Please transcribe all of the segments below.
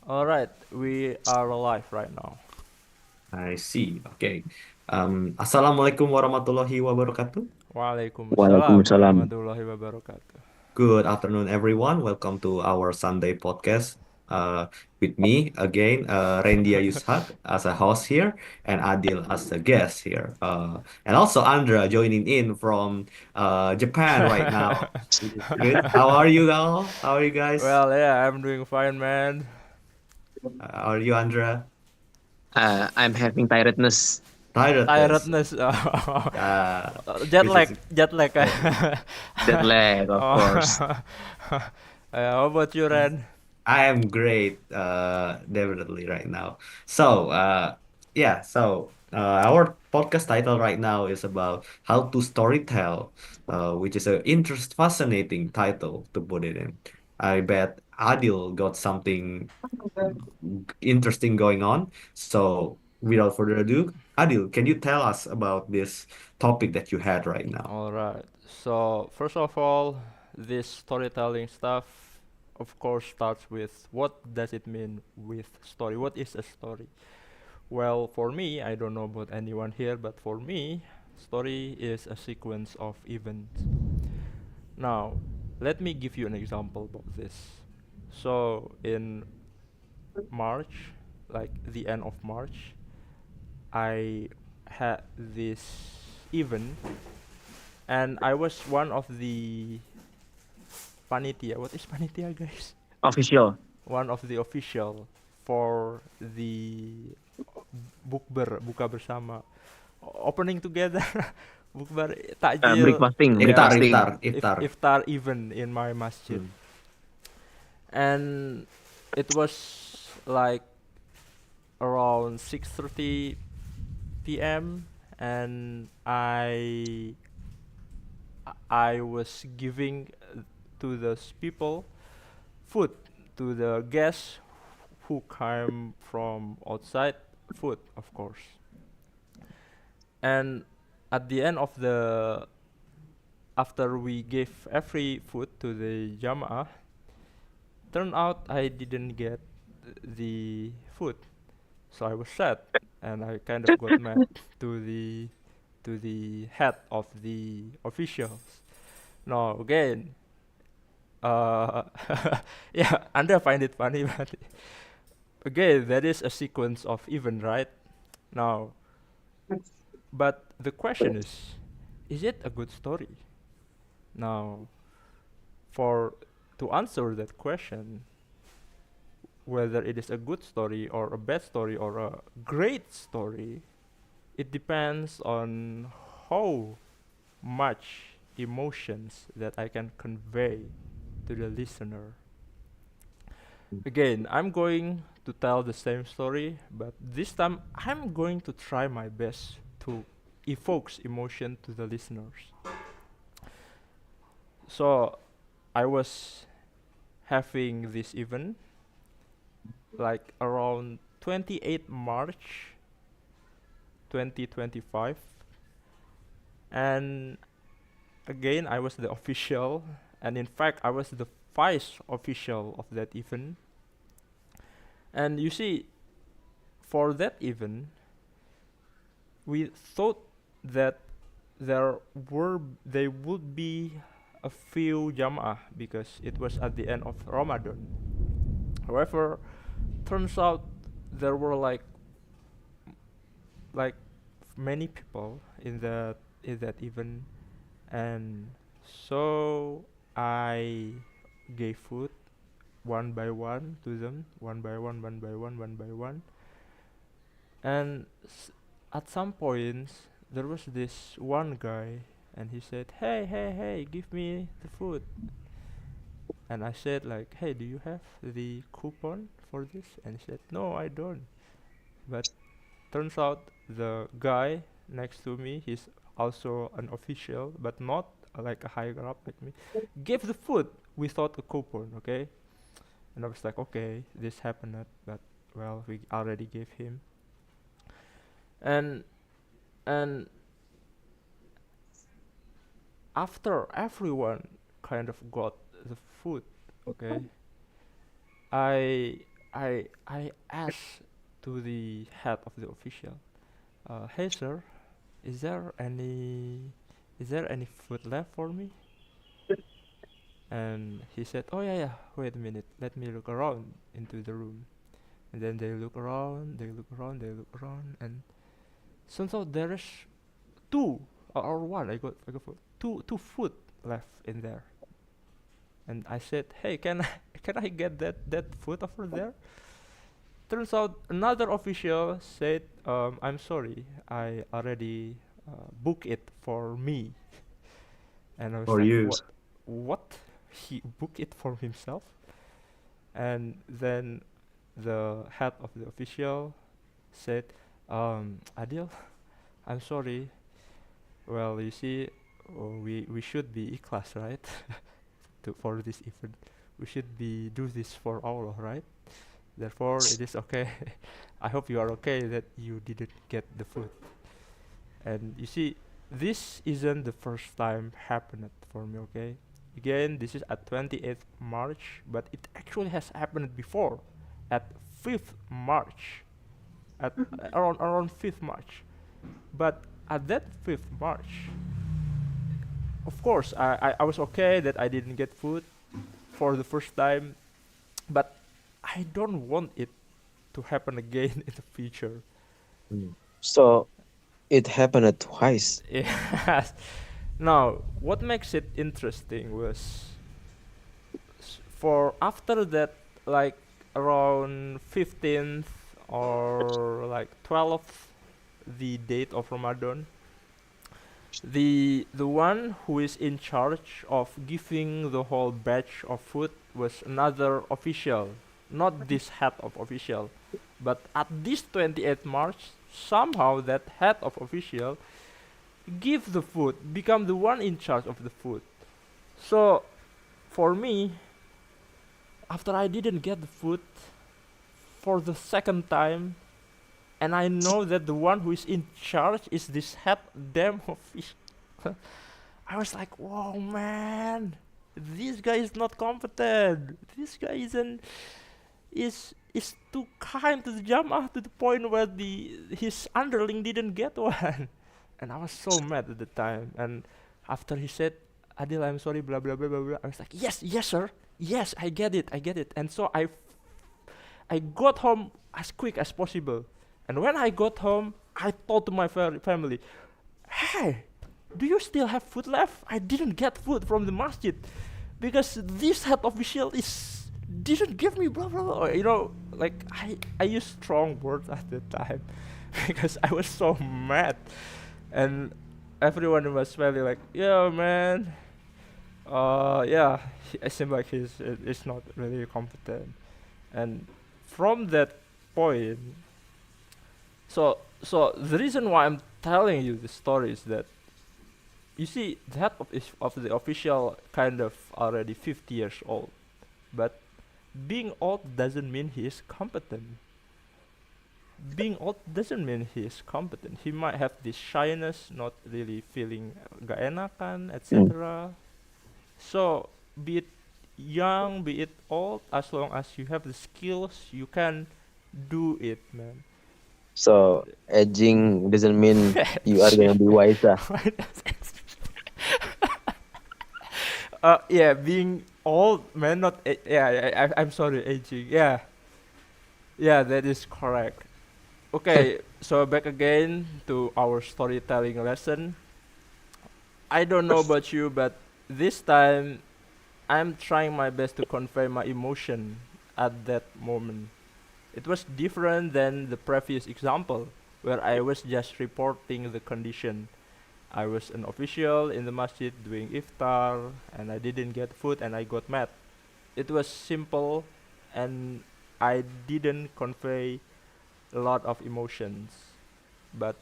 All right, we are live right now. I see. Okay. Assalamualaikum warahmatullahi wabarakatuh. Waalaikumsalam Waalaikumsalam. warahmatullahi wabarakatuh. Good afternoon, everyone. Welcome to our Sunday podcast. With me again, Rendia Yushak as a host here, and Adil as a guest here. And also Andra joining in from Japan right now. Which is good. How are you all? How are you guys? Well, yeah, I'm doing fine, man. How are you, Andra? I'm having tiredness. Tiredness. Tiredness, jet Which lag, is jet lag. Jet lag, of course. Oh, how about you, Ren? I am great, definitely right now. So, yeah, our podcast title right now is about how to storytell, which is fascinating title to put it in. I bet Adil got something interesting going on. So, without further ado, Adil, can you tell us about this topic that you had right now? All right. So first of all, this storytelling stuff, of course, starts with what does it mean with story? What is a story? Well, for me, I don't know about anyone here, but for me, story is a sequence of events. Now, let me give you an example about this. So, in March, like the end of March, I had this event, and I was one of the panitia. What is panitia, guys? Official. One of the official for the buka bersama, opening together, bukber takjil, Breakfasting, yeah, Iftar, breakfasting. iftar, iftar. iftar event in my masjid. Hmm. And it was like around 6:30 p.m. and I was giving to those people food, to the guests who came from outside, food, of course. And at the end of the after we gave every food to the Jama'ah, turned out I didn't get the food. So I was sad and I kind of got mad to the head of the officials. No, again, uh, yeah, Anda find it funny, but again, that is a sequence of event, right? Now, but the question is it a good story? Now, for to answer that question, whether it is a good story or a bad story or a great story, it depends on how much emotions that I can convey to the listener. Again, I'm going to tell the same story, but this time I'm going to try my best to evoke emotion to the listeners. So, I was having this event like around 28 March 2025, and again I was the official, and in fact I was the vice official of that event. And you see, for that event we thought that there would be a few jama'ah because it was at the end of Ramadan. However, turns out there were like many people in that event, and so I gave food one by one to them, one by one, one by one, one by one. And at some points, there was this one guy, and he said, "Hey, hey, hey, give me the food." And I said, like, "Hey, do you have the coupon for this?" And he said, "No, I don't." But turns out the guy next to me, he's also an official, but not like a higher up like me, gave the food without a coupon, okay? And I was like, okay, this happened, but well, we already gave him. And and after everyone kind of got the food, okay, I I asked to the head of the official, hey sir, is there any is there any food left for me? And he said, oh yeah, yeah, wait a minute, let me look around into the room. And then they look around, they look around, they look around, and somehow there is two or one. I got two food left in there. And I said, hey, can I can I get that food over there? Turns out another official said, I'm sorry, I already booked it for me. And I was For like, you. what? He booked it for himself? And then the head of the official said, Adil, I'm sorry. Well, you see, we should be ikhlas, right? For this event, we should be do this for Allah, right? Therefore, it is okay. I hope you are okay that you didn't get the food. And you see, this isn't the first time happened for me, okay? Again, this is at 28th March, but it actually has happened before at 5th March, at around 5th March. But at that 5th March, of course, I was okay that I didn't get food for the first time, but I don't want it to happen again in the future. Mm. So it happened twice. Yes. Now, what makes it interesting was for after that, like around 15th or like 12th, the date of Ramadan, the one who is in charge of giving the whole batch of food was another official, not this head of official, but at this 28th March, somehow that head of official give the food, become the one in charge of the food. So for me, after I didn't get the food for the second time, and I know that the one who is in charge is this head damn official, I was like, whoa, man, this guy is not competent. This guy is too kind to the Jama'ah to the point where the his underling didn't get one. And I was so mad at the time. And after he said, Adil, I'm sorry, blah blah blah blah blah, I was like, yes, yes, sir, yes, I get it, I get it. And so I got home as quick as possible. And when I got home, I told to my family, hey, do you still have food left? I didn't get food from the masjid because this head official is didn't give me blah blah blah. You know, like I used strong words at the time because I was so mad, and everyone was really like, yeah, man, yeah, it seems like he's not really competent. And from that point, so the reason why I'm telling you the story is that you see the head of the official kind of already 50 years old, but being old doesn't mean he is competent. Being old doesn't mean he is competent. He might have this shyness, not really feeling gak enakan, Mm. etc. So be it young, be it old, as long as you have the skills, you can do it, man. So aging doesn't mean you are gonna be wiser. Yeah, being old, man, not yeah. I'm sorry, aging. Yeah, yeah, that is correct. Okay, so back again to our storytelling lesson. I don't know about you, but this time I'm trying my best to convey my emotion at that moment. It was different than the previous example, where I was just reporting the condition. I was an official in the masjid doing iftar, and I didn't get food, and I got mad. It was simple, and I didn't convey a lot of emotions. But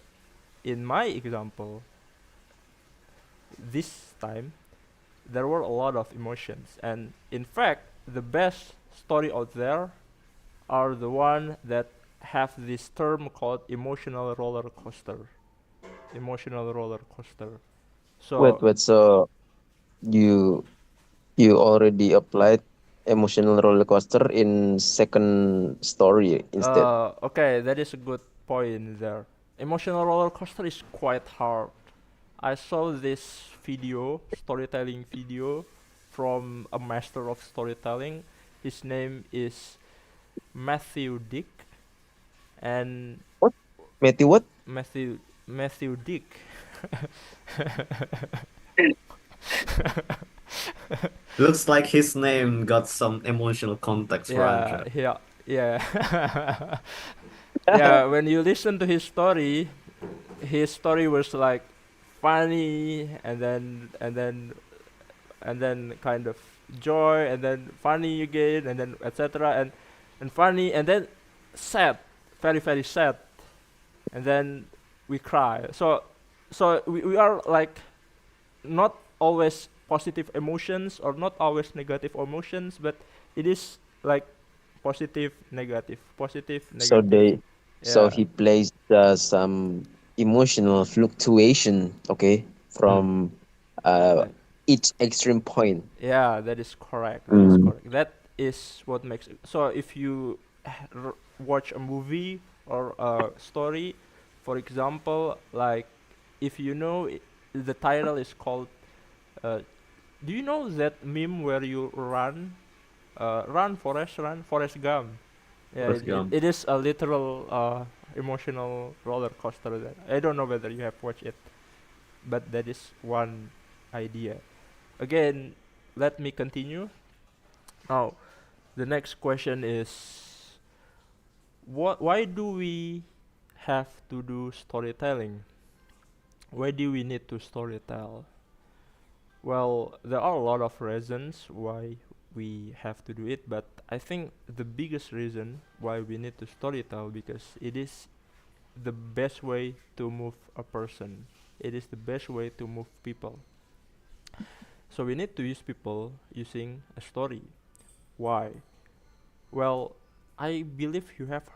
in my example, this time, there were a lot of emotions. And in fact, the best story out there are the one that have this term called emotional roller coaster. Emotional roller coaster. Wait, So wait. So you you already applied emotional roller coaster in second story instead. Okay, that is a good point there. Emotional roller coaster is quite hard. I saw this video, storytelling video, from a master of storytelling. His name is Matthew Dick, and What? Matthew what? Matthew Matthew Dick. Looks like his name got some emotional context for Yeah, Andrea. yeah, yeah. Yeah, when you listen to his story was like funny, and then kind of joy, and then funny again, and then etc. and funny, and then sad, very very sad, and then we cry. So we are like not always positive emotions or not always negative emotions, but it is like positive So negative. he Yeah. plays some emotional fluctuation, okay, Mm. from uh Like, each extreme point. yeah, that is correct. That is Mm. correct. That is what makes it. So if you watch a movie or a story, for example, like if you know the title is called. Uh, do you know that meme where you run, run, Forest Gump? Yeah, Forrest Gump. it is a literal emotional roller coaster. That I don't know whether you have watched it, but that is one idea. Again, let me continue. Now, the next question is, why do we have to do storytelling? Why do we need to storytell? Well, there are a lot of reasons why we have to do it, but I think the biggest reason why we need to storytell because it is the best way to move a person. It is the best way to move people. So we need to use people using a story. Why? Well, I believe you have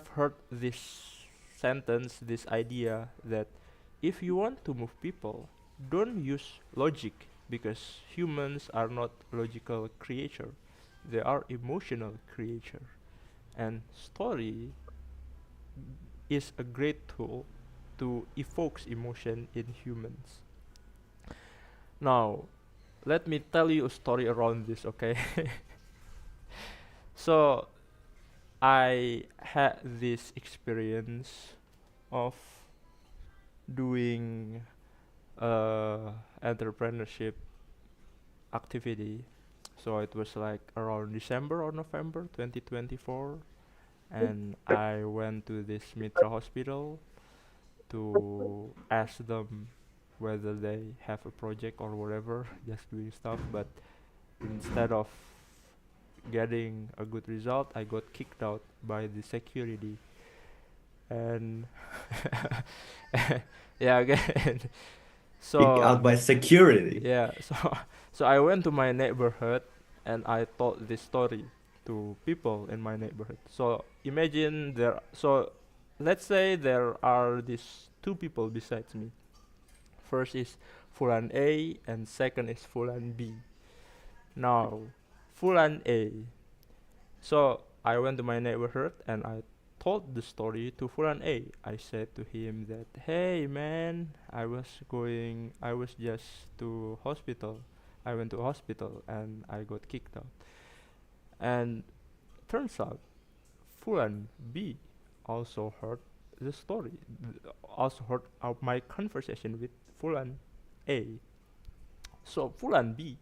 heard this sentence, this idea that if you want to move people, don't use logic because humans are not logical creature. They are emotional creature. And story is a great tool to evoke emotion in humans. Now, let me tell you a story around this, okay? So, I had this experience of doing entrepreneurship activity. So it was like around December or November 2024, and I went to this Mitra hospital to ask them whether they have a project or whatever, just doing stuff. But instead of getting a good result, I got kicked out by the security. And yeah, again. Kicked So out by security. yeah, so I went to my neighborhood and I told this story to people in my neighborhood. So imagine let's say there are these two people besides me. First is Fulan A and second is Fulan B. Now, Fulan A. So I went to my neighborhood and I told the story to Fulan A. I said to him that, hey man, I was just to hospital. I went to hospital and I got kicked out. And turns out Fulan B also heard the story, also heard of my conversation with Fulan A. So Fulan B,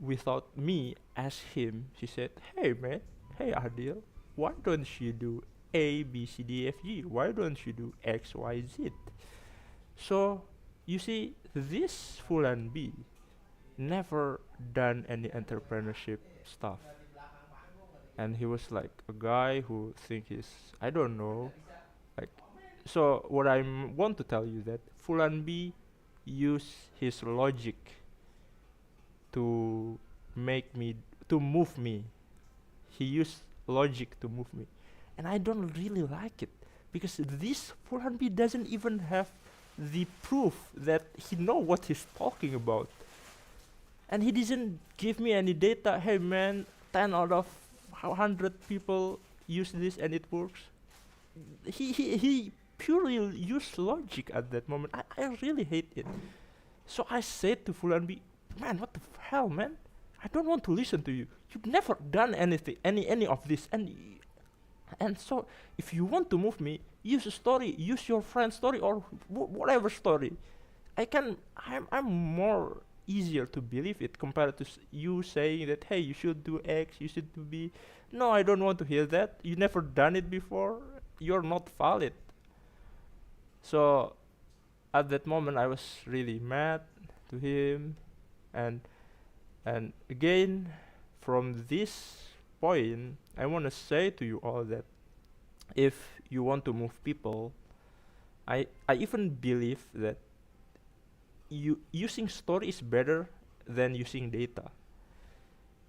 without me ask him, she said, "Hey man, hey Adil, why don't you do A B C D F G? Why don't you do X Y Z?" So you see, this Fulan B never done any entrepreneurship stuff, and he was like a guy who think he's, I don't know, like. So what want to tell you that Fulan B use his logic to make me to move me. He used logic to move me, and I don't really like it because this Furhanbi doesn't even have the proof that he know what he's talking about. and he didn't give me any data. Hey man, 10 out of 100 people use this and it works. He purely used logic at that moment. I really hate it. So I said to Fulanbi, man, what the hell, man? I don't want to listen to you. You've never done anything, any of this, and so if you want to move me, use a story, use your friend's story or whatever story. I'm more easier to believe it compared to you saying that hey, you should do X, you should do B. No, I don't want to hear that. You never done it before. You're not valid. So at that moment, I was really mad to him, and again, from this point, I want to say to you all that if you want to move people, I even believe that you using story is better than using data.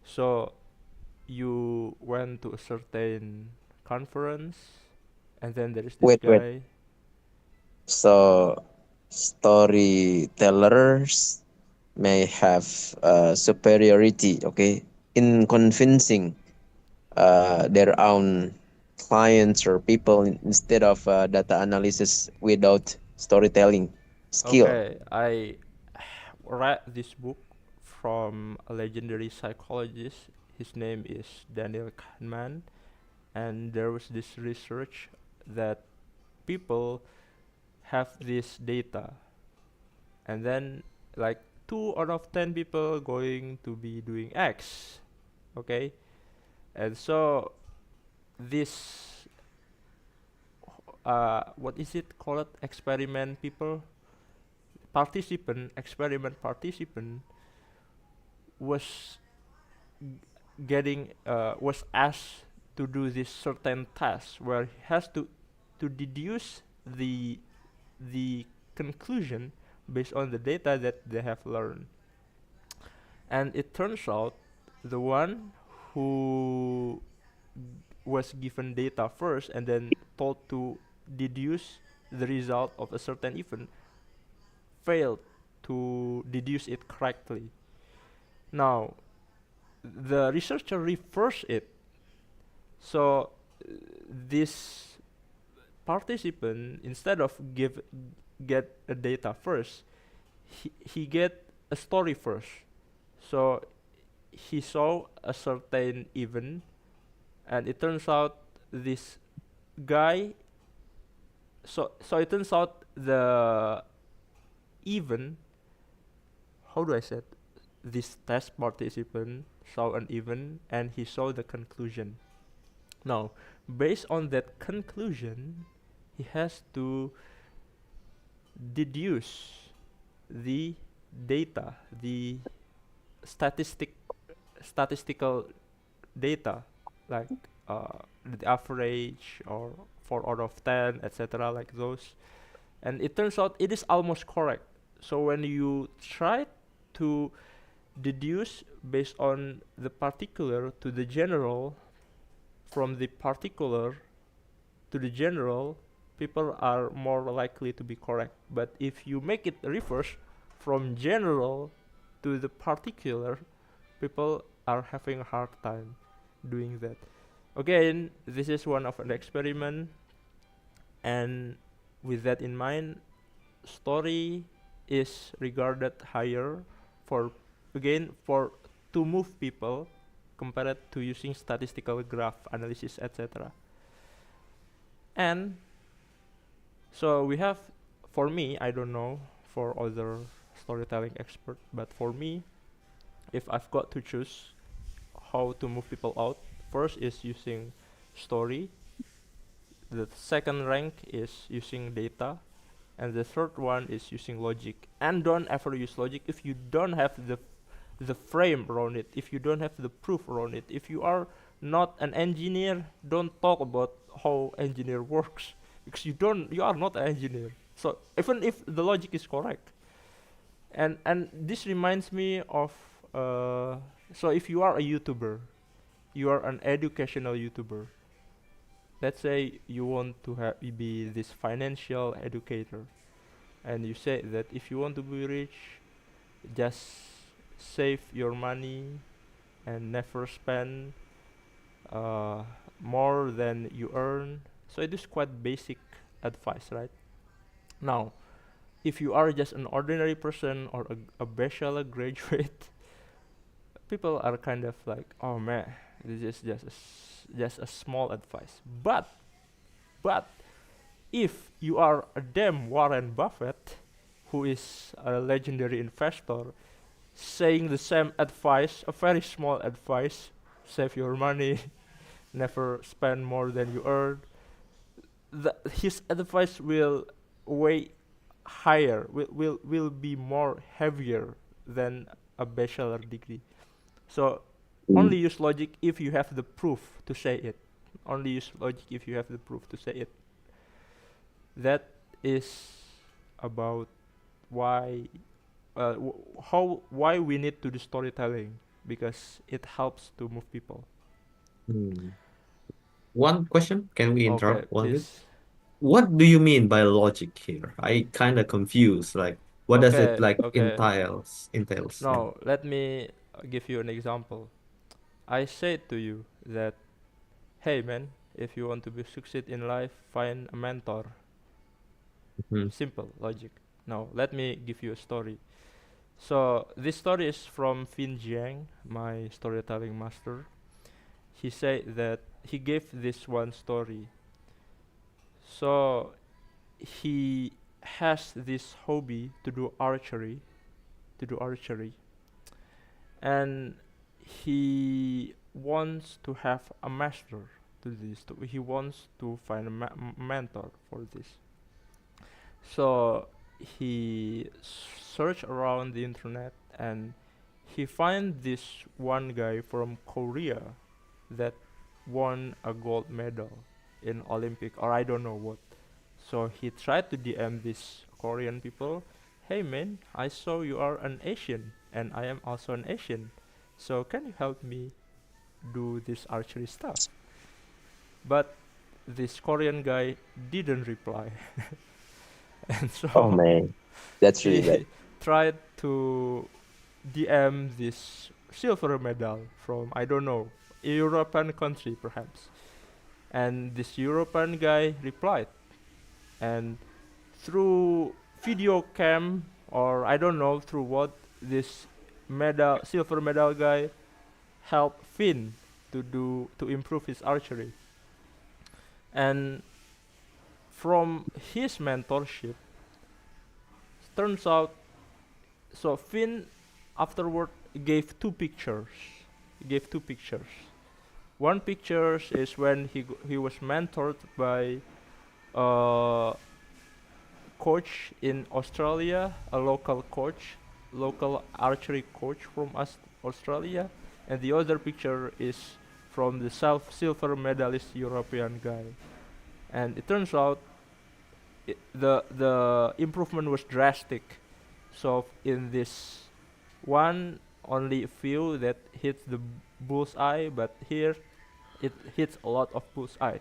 So you went to a certain conference, and then there is this Wait, wait. guy. So storytellers may have superiority, okay, in convincing their own clients or people instead of data analysis without storytelling skill. Okay, I read this book from a legendary psychologist. His name is Daniel Kahneman, and there was this research that people have this data, and then like 2 out of 10 people going to be doing X, okay, and so this what is it called, experiment people, experiment participant was was asked to do this certain task where he has to deduce the conclusion based on the data that they have learned. And it turns out the one who was given data first and then told to deduce the result of a certain event failed to deduce it correctly. Now, the researcher reversed it. So, this participant, instead of get a data first, he get a story first. So he saw a certain event, and it turns out this guy. So it turns out the event. How do I say it? This test participant saw an event, and he saw the conclusion. Now, based on that conclusion, he has to deduce the data, the statistical data, like the average or 4 out of 10, etc., like those. And it turns out it is almost correct. So when you try to deduce based on the particular to the general, from the particular to the general, people are more likely to be correct. But if you make it reverse, from general to the particular, people are having a hard time doing that. Again, this is one of an experiment, and with that in mind, story is regarded higher for, again, for to move people compared to using statistical graph analysis, etc. And so we have, for me, I don't know for other storytelling expert, but for me, if I've got to choose how to move people out, first is using story, the second rank is using data, and the third one is using logic. And don't ever use logic if you don't have the frame around it, if you don't have the proof around it. If you are not an engineer, don't talk about how engineer works, because you are not an engineer. So even if the logic is correct, and this reminds me of so if you are a YouTuber, you are an educational YouTuber. Let's say you want to be this financial educator, and you say that if you want to be rich, just save your money and never spend uh, more than you earn. So it is quite basic advice, right? Now, if you are just an ordinary person or a bachelor graduate, people are kind of like, oh man, this is just a small advice. But if you are a damn Warren Buffett, who is a legendary investor, saying the same advice, a very small advice, save your money, never spend more than you earn, his advice will weigh higher, will be more heavier than a bachelor degree. So Mm. only use logic if you have the proof to say it. Only use logic if you have the proof to say it. That is about why how why we need to do storytelling, because it helps to move people. Hmm. One question, can we Okay, interrupt one bit? please. What do you mean by logic here? I kind of confused. Like, what does it Okay, like okay. entails? Yeah. Now let me give you an example. I say to you that, hey man, if you want to be succeed in life, find a mentor. Mhm. Simple logic. Now let me give you a story. So this story is from Fin Jiang, my storytelling master. He said that he gave this one story. So he has this hobby to do archery, and he wants to have a master to this. He wants to find a mentor for this. So he searched around the internet, and he find this one guy from Korea that won a gold medal in Olympic, or I don't know what. So he tried to DM these Korean people. Hey man, I saw you are an Asian and I am also an Asian. So can you help me do this archery stuff? But this Korean guy didn't reply. And Oh so man, that's really bad. he tried to DM this silver medal from, I don't know, European country perhaps. And this European guy replied, and through video cam, or I don't know through what, this silver medal guy helped Finn to improve his archery. And from his mentorship, turns out, so Finn afterward gave two pictures. He gave two pictures. One picture is when he was mentored by a coach in Australia, a local archery coach from Australia, and the other picture is from the silver medalist European guy. And it turns out the improvement was drastic. So in this one, only a few that hit the bullseye, but here it hits a lot of bullseye.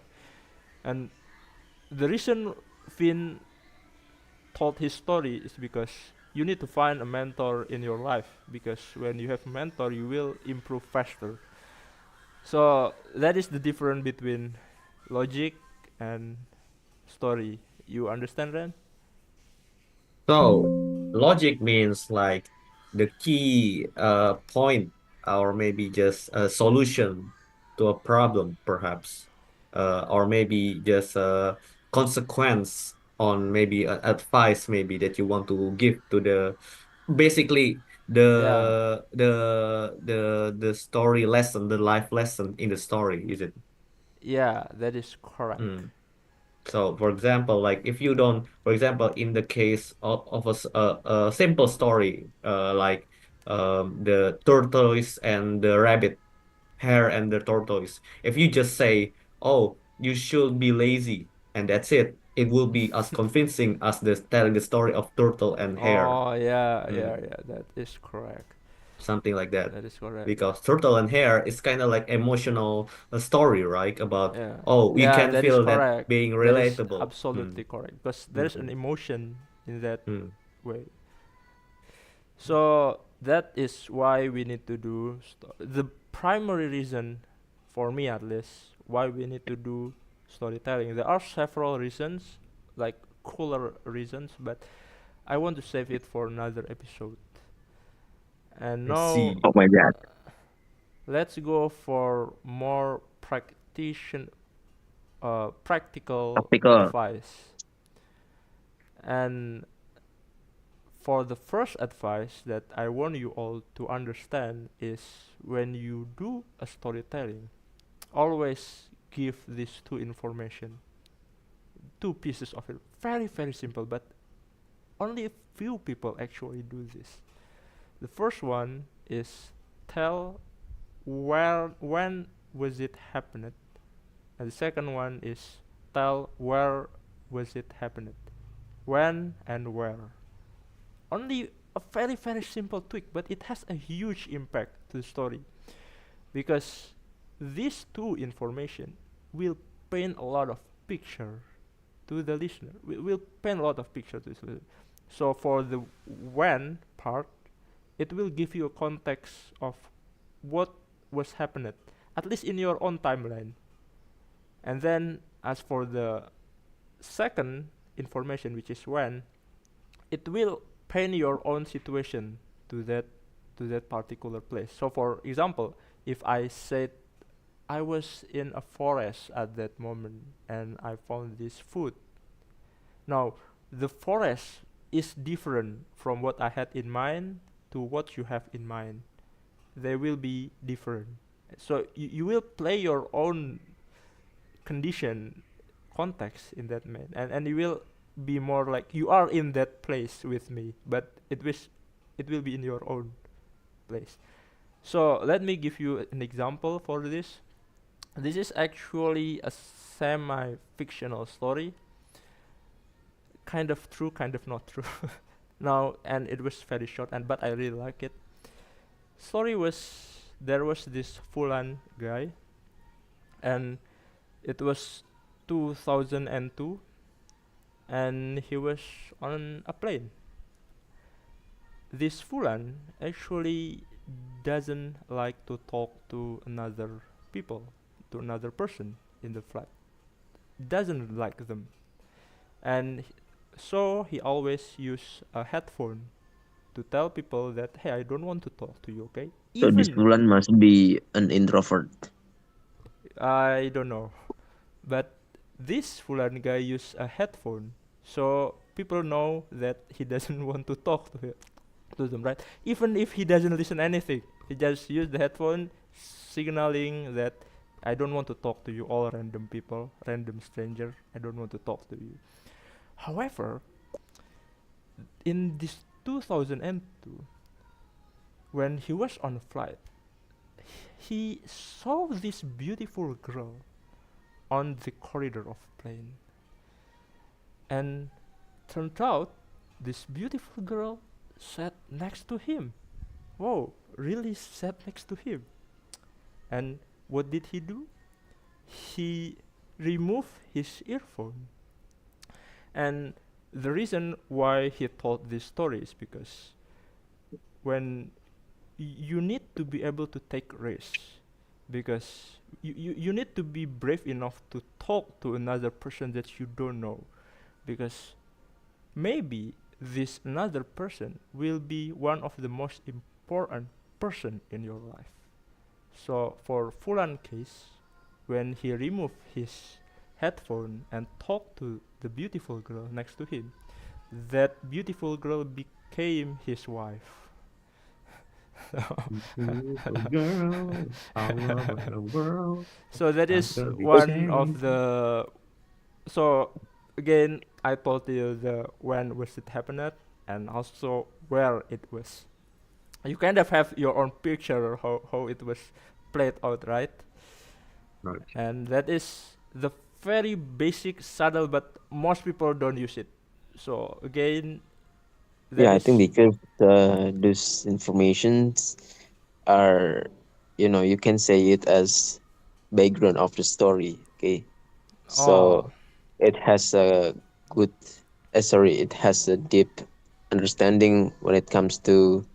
And the reason Finn told his story is because you need to find a mentor in your life, because when you have a mentor you will improve faster. So that is the difference between logic and story. You understand, Ren? So logic means like the key point, or maybe just a solution to a problem, perhaps, or maybe just a consequence on maybe an advice maybe that you want to give to the basically Yeah, the story lesson, the life lesson in the story, is it? yeah, that is correct. Mm. So, for example, like if you don't, for example, in the case of a simple story, like the tortoise and the rabbit, hare and the tortoise, if you just say, "Oh, you should be lazy," and that's it will be as convincing as the telling the story of turtle and hare, Oh yeah, yeah, mm, yeah, that is correct. something like that. That is correct. Because turtle and hare is kind of like emotional story, right? About, Yeah, oh, you yeah, can that is feel that correct. being That is relatable. absolutely correct, because there's an Mm. emotion in that Mm. way. So That is why we need to do the primary reason, for me at least, why we need to do storytelling. There are several reasons, like cooler reasons, but I want to save it for another episode. And I now see. Oh my God. let's go for more practical Practical. advice. And for the first advice that I want you all to understand is, when you do a storytelling, always give these two information, two pieces of it. Very, very simple, but only a few people actually do this. The first one is tell when was it happened, and the second one is tell where was it happened, when and where. Only a very, very simple tweak, but it has a huge impact to the story, because these two information will paint a lot of picture to the listener. Will paint a lot of picture to the listener. So for the when part, it will give you a context of what was happening, at least in your own timeline. And then as for the second information, which is when, it will paint your own situation to that particular place. So for example, if I said I was in a forest at that moment and I found this food. Now, the forest is different from what I had in mind to what you have in mind. They will be different. So you will play your own condition, context in that man, and you will be more like you are in that place with me, but it will be in your own place. So let me give you an example for this. This is actually a semi-fictional story, kind of true, kind of not true. Now, and it was very short, and but I really like it. Story was, there was this Fulan guy, and it was 2002, and he was on a plane. This Fulan actually doesn't like to talk to another people, to another person in the flight. Doesn't like them, and so he always use a headphone to tell people that, hey, I don't want to talk to you, okay? So this Even Bulan must be an introvert. I don't know, but this Fulan guy use a headphone, so people know that he doesn't want to talk to them, right? Even if he doesn't listen anything, he just use the headphone, signaling that I don't want to talk to you, all random people, random stranger. I don't want to talk to you. However, in this 2002, when he was on a flight, he saw this beautiful girl on the corridor of plane, and turned out this beautiful girl sat next to him. Whoa, really sat next to him. And what did he do? He removed his earphone. And the reason why he told this story is because when you need to be able to take risks, because you need to be brave enough to talk to another person that you don't know, because maybe this another person will be one of the most important person in your life. So for Fulan case, when he removed his headphone and talked to the beautiful girl next to him, that beautiful girl became his wife. Beautiful girl, all over the world. So that I'm is gonna be one of changed. the. So again, I told you the when was it happened and also where it was. You kind of have your own picture how it was played out, right? Right. And that is the very basic subtle, but most people don't use it. So again, that Yeah, I think is because those informations are, you can say it as background of the story. Okay, oh so it has a it has a deep understanding when it comes to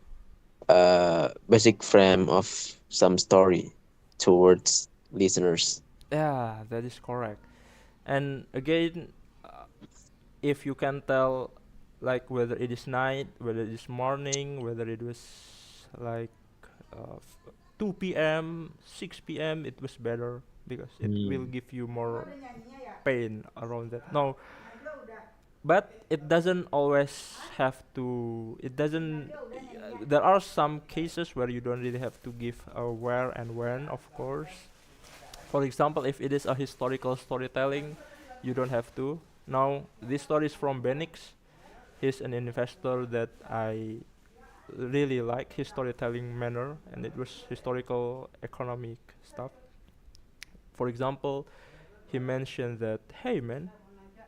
basic frame of some story towards listeners. Yeah, that is correct. And again, uh, if you can tell, like whether it is night, whether it is morning, whether it was like 2 p.m., 6 p.m., it was better because it will Mm. give you more pain around that. No, but it doesn't always have to. It doesn't. There are some cases where you don't really have to give a where and when, of course. For example, if it is a historical storytelling, you don't have to. Now, this story is from Benix. He's an investor that I really like his storytelling manner, and it was historical economic stuff. For example, he mentioned that, hey man,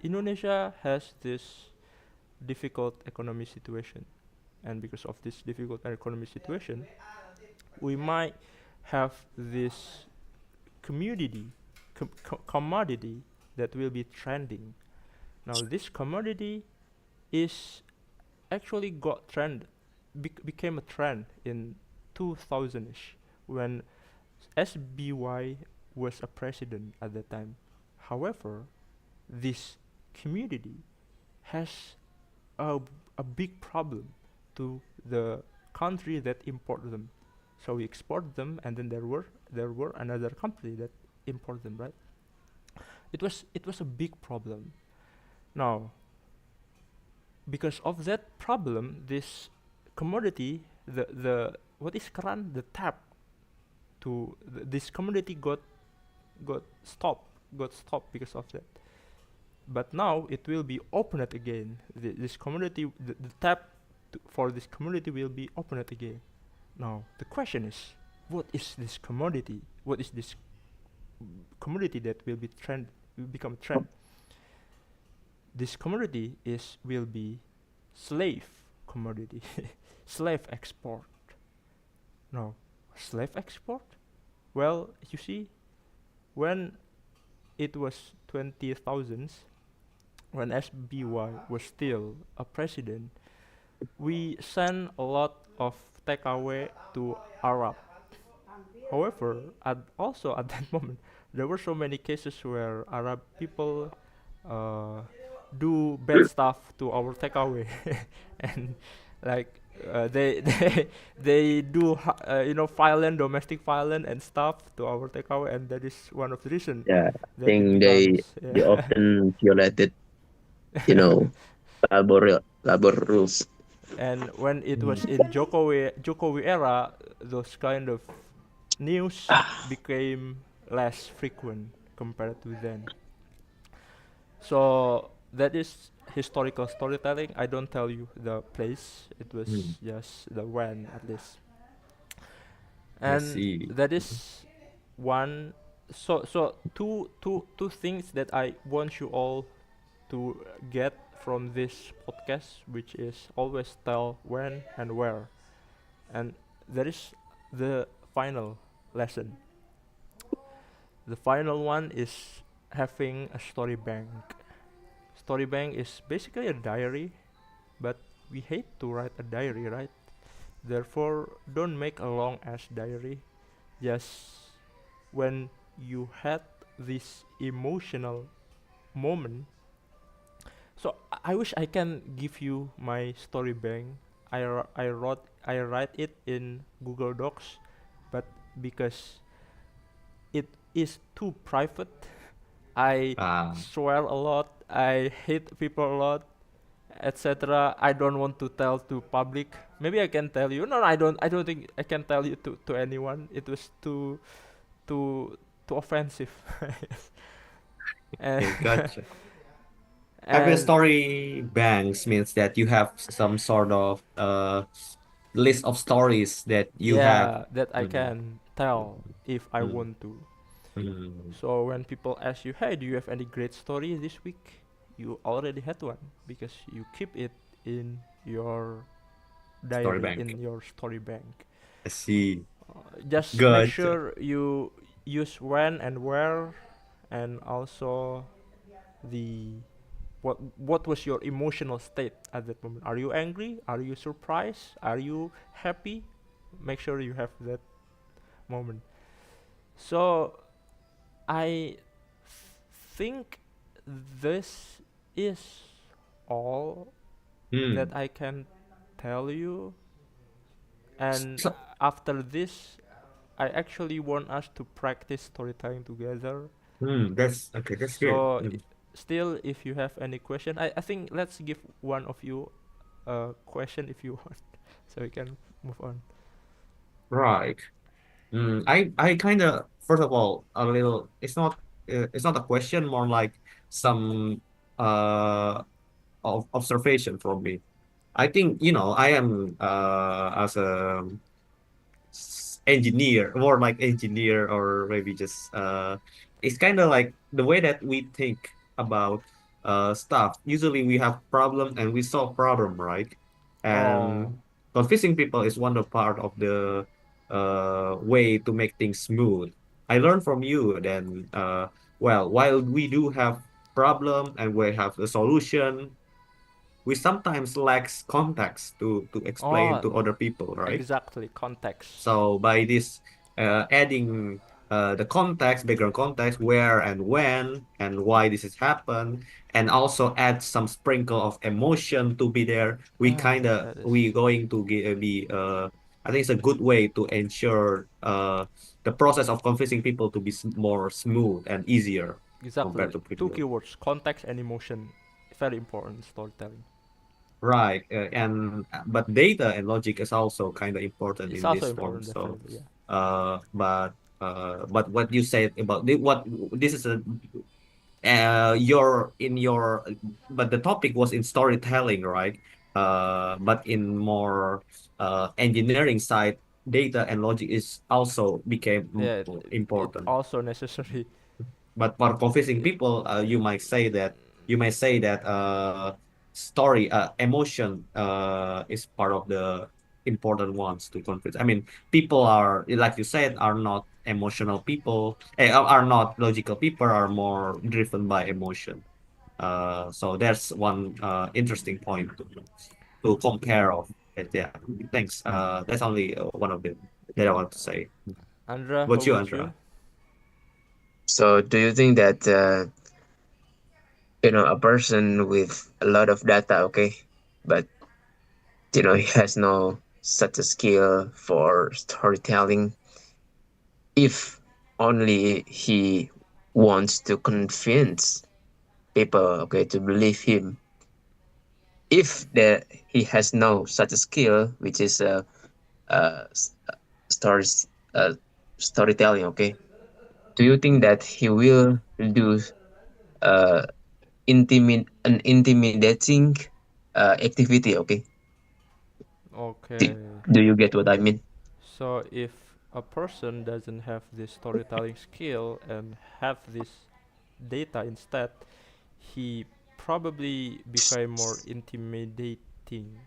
Indonesia has this difficult economic situation, and because of this difficult economic situation, we might have this commodity, commodity that will be trending. Now, this commodity is actually got trend, became a trend in 2000ish when SBY was a president at that time. However, this community has a, a big problem to the country that import them. So we export them, and then there were another country that import them, right? It was a big problem. Now, because of that problem, this commodity, the what is keran, the tap to this commodity got stopped, because of that. But now it will be opened again. This community, the tap for this community will be opened again. Now the question is, what is this commodity? What is this commodity that will be trend, will become trend? This commodity is will be slave commodity, slave export. No, slave export. Well, you see, when it was 20,000s, when SBY was still a president, we sent a lot of takeaway to Arab. However, also at that moment, there were so many cases where Arab people uh, do bad stuff to our takeaway, and like they do violent, domestic violence and stuff to our takeaway, and that is one of the reason Yeah, I that it think becomes they often violated, you know, labor rules. and when it was Mm. in Jokowi era, those kind of news became less frequent compared to then. So that is historical storytelling. I don't tell you the place. It Mm. was just the when at least. I And see. that is one. So two things that I want you all to get from this podcast, which is always tell when and where. And there is the final lesson. The final one is having a story bank. Story bank is basically a diary, but we hate to write a diary, right? Therefore, don't make a long ass diary. Just when you had this emotional moment. So I wish I can give you my story bank. I write it in Google Docs, but because it is too private, I Ah, swear a lot. I hate people a lot, etc. I don't want to tell to public. Maybe I can tell you. No, no, I don't. I don't think I can tell you to anyone. It was too too offensive. and okay, gotcha. Having a and story banks means that you have some sort of list of stories that you have. yeah, that I Mm. can tell if I Mm. want to. Mm. So when people ask you, "Hey, do you have any great story this week?" You already had one because you keep it in your Story diary, bank. in your story bank. I see. Just make Gotcha. sure you use when and where, and also the what was your emotional state at that moment. Are you angry? Are you surprised? Are you happy? make sure you have that moment. So I think this is all Hmm. that I can tell you. And So, after this, I actually want us to practice storytelling together. that's okay. That's great. So still, if you have any question, I think let's give one of you a question if you want, so we can move on. Right. I kind of, first of all, a little. It's not a question, more like some uh of observation from me. I think, I am as a engineer, more like engineer, or maybe just it's kind of like the way that we think about stuff. Usually we have problem and we solve problem, right? Oh, And convincing people is one of part of the way to make things smooth. I learned from you then, well, while we do have problem and we have a solution, we sometimes lacks context to explain oh, to other people, right? exactly. Context. So by this adding the context, background context, where and when and why this has happened, and also add some sprinkle of emotion to be there, That is we going to be I think it's a good way to ensure the process of convincing people to be more smooth and easier compared exactly to two previous. keywords: context and emotion. Very important in storytelling. Right, and but data and logic is also kind of important It's in also this form. important, So, definitely. Yeah. uh, but but what you said about what this is a your in your but the topic was in storytelling, right? But in more engineering side, data and logic is also became Yeah. It important. also necessary. But for convincing It, people, it, you might say that story emotion is part of the important ones to convince. I mean, people are, like you said, are not emotional people, are not logical people, are more driven by emotion. So that's one interesting point to compare of it. Yeah, thanks. That's only one of them that I want to say. Andra, how What's you, about you? Andra? So, do you think that a person with a lot of data, okay, but he has no such a skill for storytelling, if only he wants to convince people, okay, to believe him, if he has no such a skill, which is uh, s- stories, uh, storytelling, okay, do you think that he will do uh, an intimidating activity, okay? do, Okay. do you get what I mean? So if a person doesn't have this storytelling skill and have this data instead, he probably become more intimidating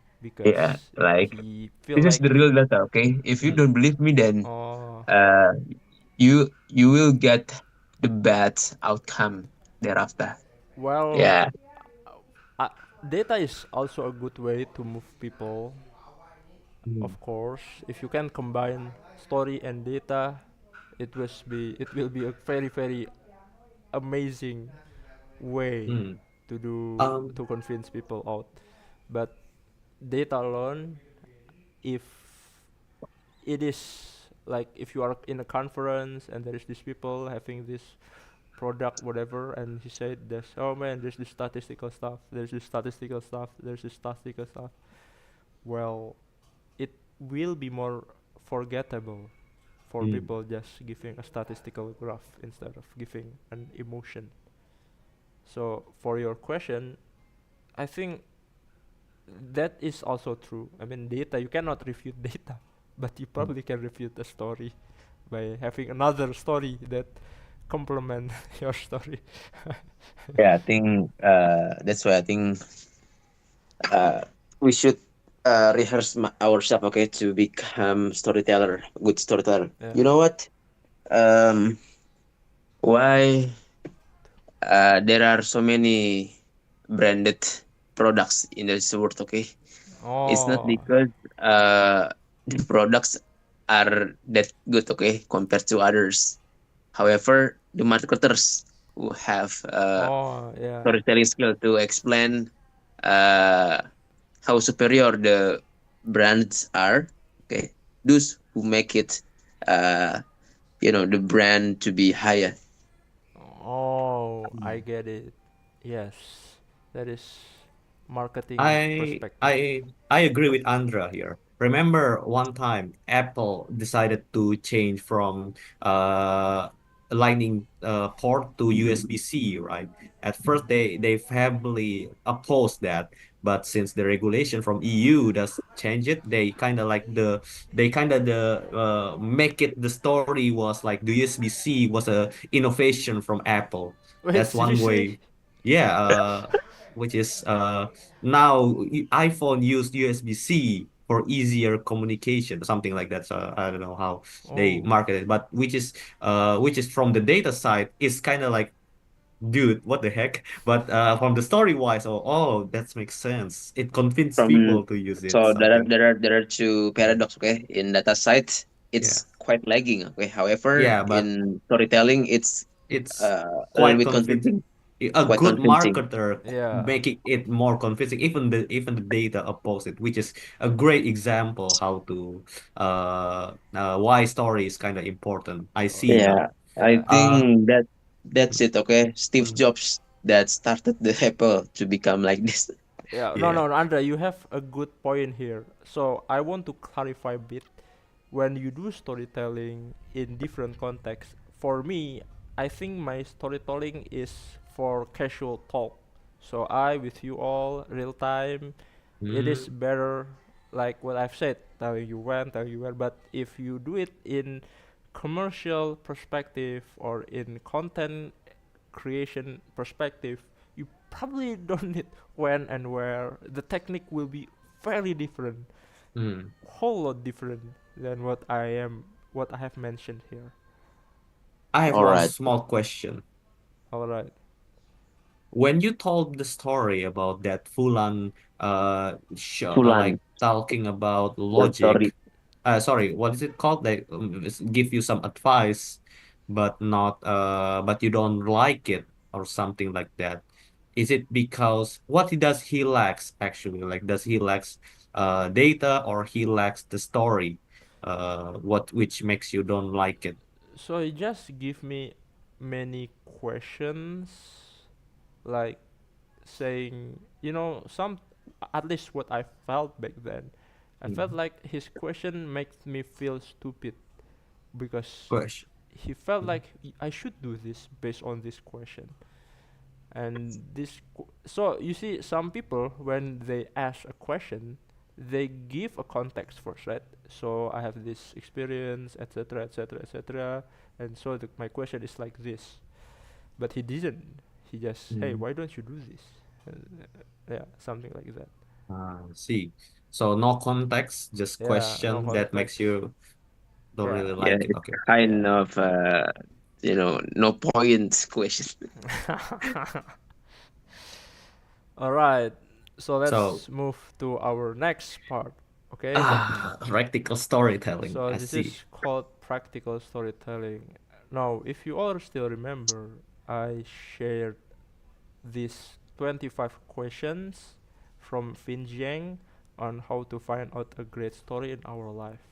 Yeah, because like, he feel this is like the real data, okay? If you don't believe me, then oh uh, you will get the bad outcome thereafter. well Yeah, uh, data is also a good way to move people, Mm, of course. If you can combine story and data, it will be a very amazing way mm. to do Um, to convince people out. But data alone, if it is like if you are in a conference and there is these people having this product whatever, and he said this, oh man, there's this statistical stuff, there's this statistical stuff, there's this statistical stuff, well, it will be more forgettable for mm, people just giving a statistical graph instead of giving an emotion. So for your question, I think that is also true. I mean, data, you cannot refute data, but you mm, probably can refute a story by having another story that complement your story. yeah. I think that's why I think uh, we should rehearse ourselves, okay, to become storyteller, good storyteller. Yeah. You know what? Um, why there are so many branded products in this world? Okay, it's not Oh, because the products are that good, okay, compared to others. However, the marketers who have Oh, yeah. storytelling skill to explain uh, how superior the brands are, okay, those who make it, uh, the brand to be higher. Oh, I Mm. get it. Yes, that is marketing I perspective. I I agree with Andra here. Remember one time Apple decided to change from Lightning port to USB-C, right? At first they heavily opposed that, but since the regulation from EU does change it, they kind of make it the story was like the USB-C was a innovation from Apple. Wait, That's one seriously? way. Yeah, which is now iPhone used USB-C for easier communication, something like that. So I don't know how they Oh, market it, but which is from the data side is kind of like, dude, what the heck? But from the story wise, that makes sense. It convinced From people to use it, So something. there are two Yeah, paradox, okay. In data side, yeah, it's quite lagging, okay. However, yeah. But in storytelling, it's it's a little quite bit convincing. convincing, A quite good convincing. marketer yeah. making it more convincing. Even the data oppose it, which is a great example how to why story is kind of important. I Oh, see Yeah, now. I yeah. Uh, think that's it, okay. Steve mm, Jobs that started the Apple to become like this. Yeah, no, yeah. no, Andrea, you have a good point here. So I want to clarify a bit. When you do storytelling in different contexts, for me, I think my storytelling is for casual talk. So I with you all, real time, it is Mm, better like what I've said, telling you when, telling you where. But if you do it in commercial perspective or in content creation perspective, you probably don't need when and where. The technique will be very different, mm. whole lot different than what I have mentioned here. I have All one right. small question. All right. When you told the story about that Fulan show, Fulan, like talking about One story. logic, sorry, what is it called? They give you some advice, but not but you don't like it or something like that. Is it because what does he lacks actually? Like, does he lacks data or he lacks the story? What which makes you don't like it? So he just give me many questions, like saying, some, at least what I felt back then. I felt Mm. like his question makes me feel stupid because Question. he felt Mm. like I should do this based on this question. And so you see, some people when they ask a question, they give a context first, right? So I have this experience, etc., etc., etc., and so my question is like this. But he didn't. He just, hey, Mm. why don't you do this? Yeah, something like that. See. So no context, just Yeah, no question that makes context. you don't Yeah. really Yeah, like it. it's Okay. kind Yeah. of no point question. All right. So So let's move to our next part. Okay. practical storytelling. So I this see. is called practical storytelling. Now, if you all still remember, I shared these 25 questions from Finjiang on how to find out a great story in our life.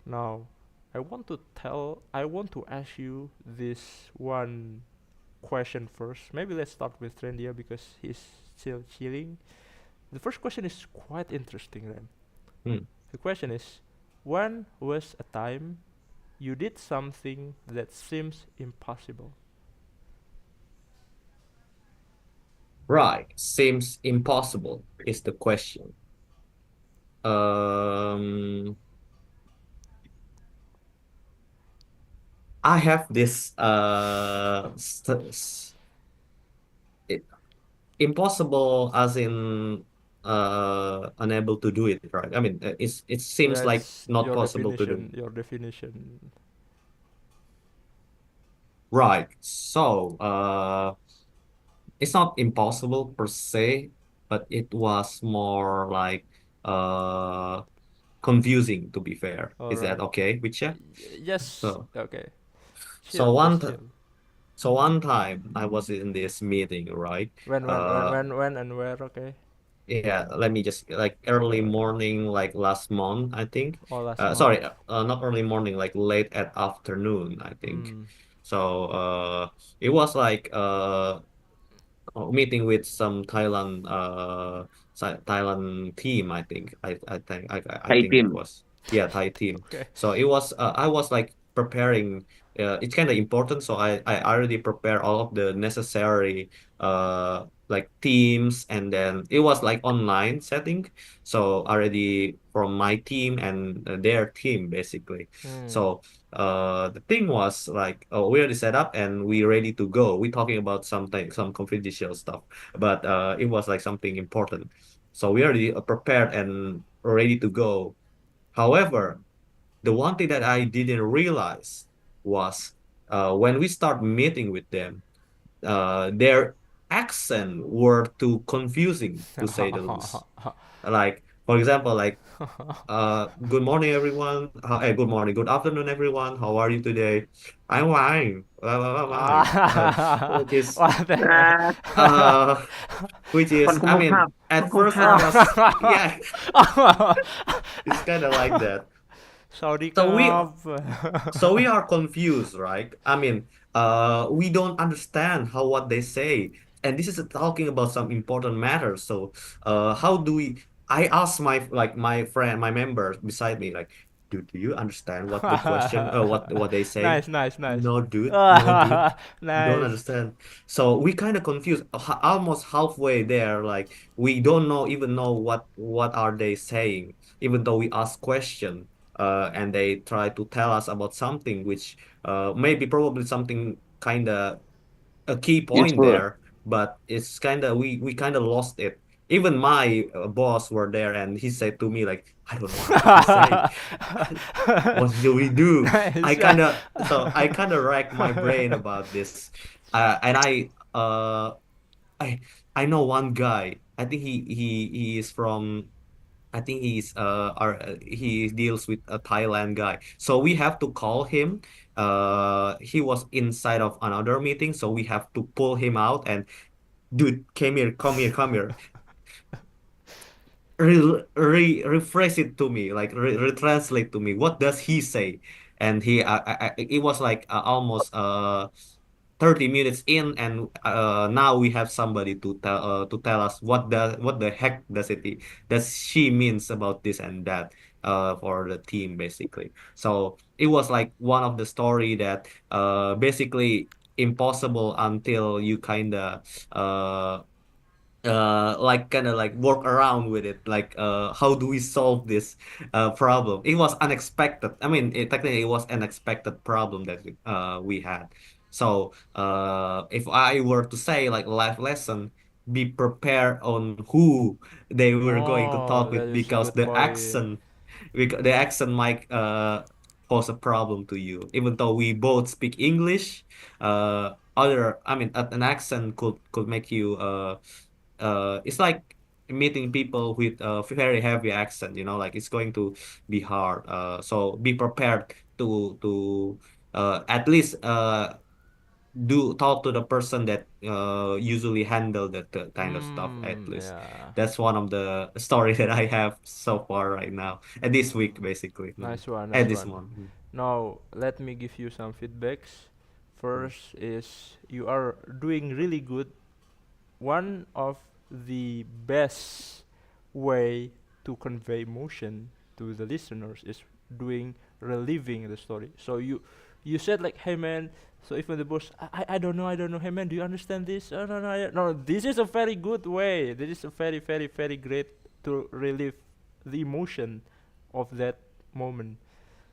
Now, I want to ask you this one question first. Maybe let's start with Trendia because he's still chilling. The first question is quite interesting, Ren. Hmm. The question is, when was a time you did something that seems impossible? Right. Seems impossible is the question. Um, I have this it, impossible as in unable to do it, right? I mean, it seems like That's not your possible to do. definition. Your definition. Right. So, it's not impossible per se, but it was more like uh confusing, to be fair. All Is that right. okay with you? Yes. So Okay. so Chill. one Just t chill. so one time I was in this meeting, right? When when when Uh, when when and where? Okay. yeah, let me just like early morning, like last month, I think. Oh, last month. Sorry, not early morning, like late at afternoon, I think. Hmm. So it was like meeting with some Thailand team. I Hi, think it team. was, yeah, Thai team. Okay. So it was I was like preparing. It's kind of important, so I already prepare all of the necessary like teams, and then it was like online setting. So already from my team and their team basically. Hmm. So the thing was like, oh, we already set up and we ready to go. We talking about something, some confidential stuff, but it was like something important. So we already prepared and ready to go. However, the one thing that I didn't realize was when we start meeting with them, their accent were too confusing, to say the least. Like, for example, like good morning, everyone. Good morning, good afternoon, everyone. How are you today? I'm fine. Fine. Which is, What the Ah, uh, I mean, Konkumusap. at first it Konkumusap. was, hell? yeah, it's kind of like that. Saudi So Cup. we are confused, right? I mean, we don't understand how what they say, and this is talking about some important matters. So, how do we? I asked my friend, my members beside me, like, do you understand what the question, what they say? Nice, nice, nice. No, dude, no, dude, don't Nice. understand. So we kind of confused, almost halfway there. Like we don't even know what are they saying, even though we ask question and they try to tell us about something which maybe probably something kind of a key point Useful. there, but it's kind of we kind of lost it. Even my boss were there, and he said to me like, I don't know what did he say. What do we do? Nice. I kind of racked my brain about this, and I I know one guy. I think he is from. I think he deals with a Thailand guy. So we have to call him. He was inside of another meeting, so we have to pull him out and dude, came here, come here, come here. Rephrase it to me, like retranslate to me. What does he say? And it was like almost 30 minutes in, and now we have somebody to tell us what the heck does she means about this and that for the team basically. So it was like one of the story that basically impossible until you kind of like work around with it, like how do we solve this problem. It was unexpected. I mean, technically it was an unexpected problem that we had. So if I were to say like life lesson, be prepared on who they were going to talk Oh, with, that is a because good point. the accent might pose a problem to you. Even though we both speak English, other I mean an accent could make you it's like meeting people with a very heavy accent, like it's going to be hard. So be prepared to at least do talk to the person that usually handle that kind of stuff at least. Yeah. That's one of the story that I have so far right now, and this week basically. Nice one, And nice this one. one. Now, let me give you some feedbacks. Mm. First is you are doing really good. One of the best way to convey emotion to the listeners is doing reliving the story. So you said like, hey man. So even the boss, I don't know, I don't know. Hey man, do you understand this? Oh, no, no, no. This is a very good way. This is a very, very, very great to relive the emotion of that moment.